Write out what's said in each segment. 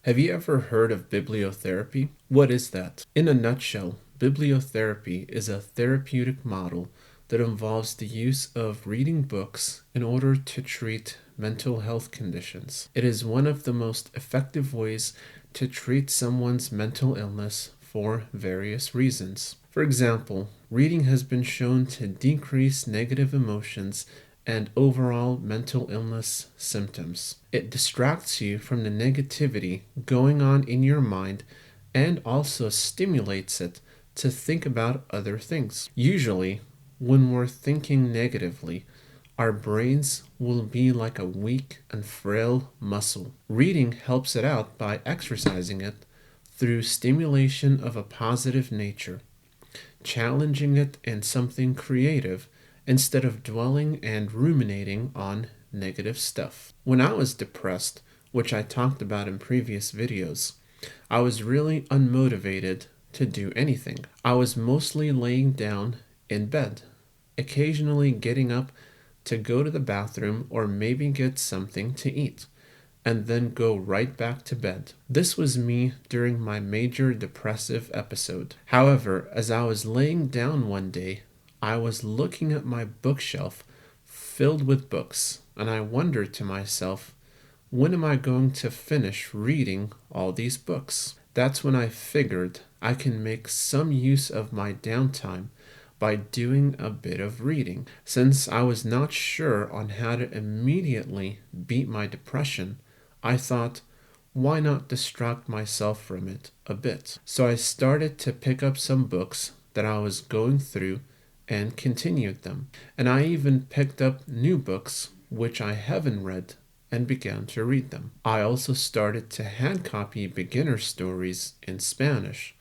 Have you ever heard of bibliotherapy? What is that? In a nutshell, bibliotherapy is a therapeutic model that involves the use of reading books in order to treat mental health conditions. It is one of the most effective ways to treat someone's mental illness for various reasons. For example, reading has been shown to decrease negative emotions and overall mental illness symptoms. It distracts you from the negativity going on in your mind and also stimulates it to think about other things. Usually, when we're thinking negatively, our brains will be like a weak and frail muscle. Reading helps it out by exercising it through stimulation of a positive nature, challenging it in something creative instead of dwelling and ruminating on negative stuff. When I was depressed, which I talked about in previous videos, I was really unmotivated to do anything. I was mostly laying down in bed, occasionally getting up to go to the bathroom or maybe get something to eat, and then go right back to bed. This was me during my major depressive episode. However, as I was laying down one day, I was looking at my bookshelf filled with books, and I wondered to myself, when am I going to finish reading all these books? That's when I figured I can make some use of my downtime by doing a bit of reading. Since I was not sure on how to immediately beat my depression, I thought, why not distract myself from it a bit? So I started to pick up some books that I was going through and continued them. And I even picked up new books which I haven't read and began to read them. I also started to hand copy beginner stories in Spanish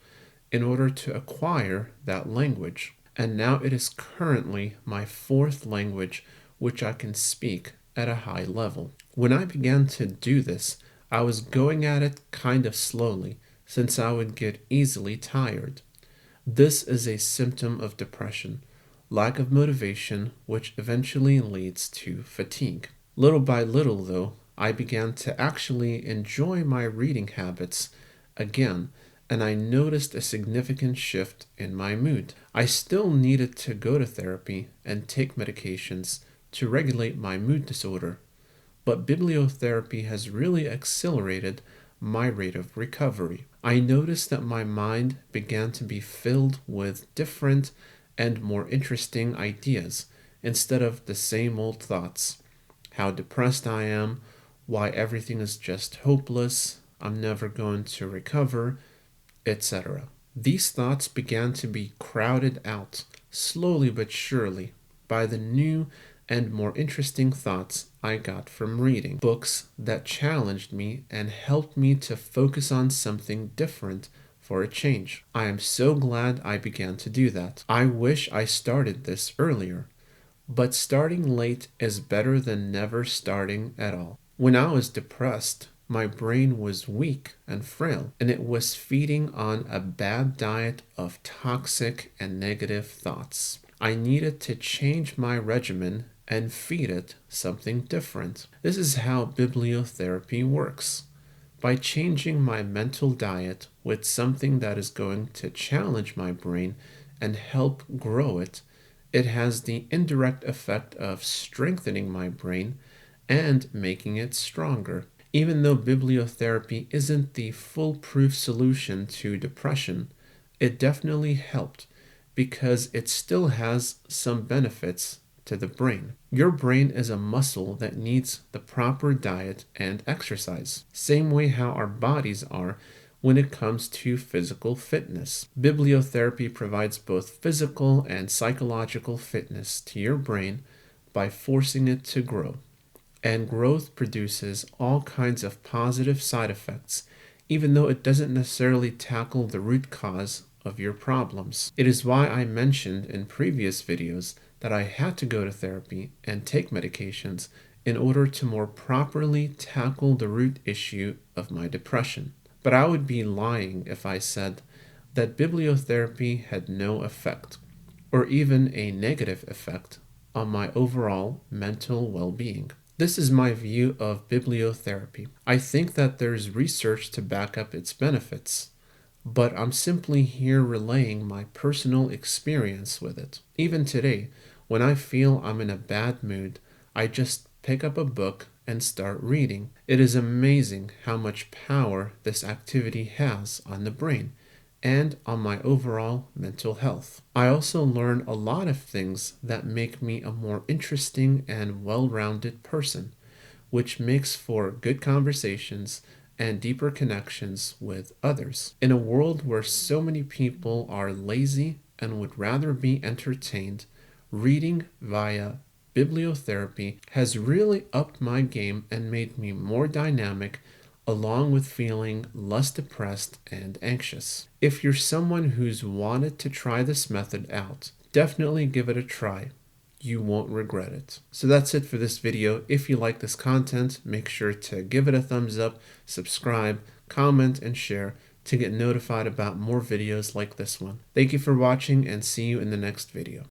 in order to acquire that language. And now it is currently my fourth language which I can speak at a high level. When I began to do this, I was going at it kind of slowly since I would get easily tired. This is a symptom of depression, lack of motivation, which eventually leads to fatigue. Little by little, though, I began to actually enjoy my reading habits again, and I noticed a significant shift in my mood. I still needed to go to therapy and take medications to regulate my mood disorder, but bibliotherapy has really accelerated my rate of recovery. I noticed that my mind began to be filled with different and more interesting ideas instead of the same old thoughts. How depressed I am, why everything is just hopeless, I'm never going to recover, etc. These thoughts began to be crowded out, slowly but surely, by the new and more interesting thoughts I got from reading. Books that challenged me and helped me to focus on something different for a change. I am so glad I began to do that. I wish I started this earlier, but starting late is better than never starting at all. When I was depressed, my brain was weak and frail, and it was feeding on a bad diet of toxic and negative thoughts. I needed to change my regimen and feed it something different. This is how bibliotherapy works. By changing my mental diet with something that is going to challenge my brain and help grow it, it has the indirect effect of strengthening my brain and making it stronger. Even though bibliotherapy isn't the foolproof solution to depression, it definitely helped because it still has some benefits to the brain. Your brain is a muscle that needs the proper diet and exercise, same way how our bodies are when it comes to physical fitness. Bibliotherapy provides both physical and psychological fitness to your brain by forcing it to grow. And growth produces all kinds of positive side effects, even though it doesn't necessarily tackle the root cause of your problems. It is why I mentioned in previous videos that I had to go to therapy and take medications in order to more properly tackle the root issue of my depression. But I would be lying if I said that bibliotherapy had no effect, or even a negative effect, on my overall mental well-being. This is my view of bibliotherapy. I think that there's research to back up its benefits, but I'm simply here relaying my personal experience with it. Even today, when I feel I'm in a bad mood, I just pick up a book and start reading. It is amazing how much power this activity has on the brain and on my overall mental health. I also learn a lot of things that make me a more interesting and well rounded person, which makes for good conversations and deeper connections with others. In a world where so many people are lazy and would rather be entertained, reading via bibliotherapy has really upped my game and made me more dynamic, along with feeling less depressed and anxious. If you're someone who's wanted to try this method out, definitely give it a try. You won't regret it. So that's it for this video. If you like this content, make sure to give it a thumbs up, subscribe, comment, and share to get notified about more videos like this one. Thank you for watching and see you in the next video.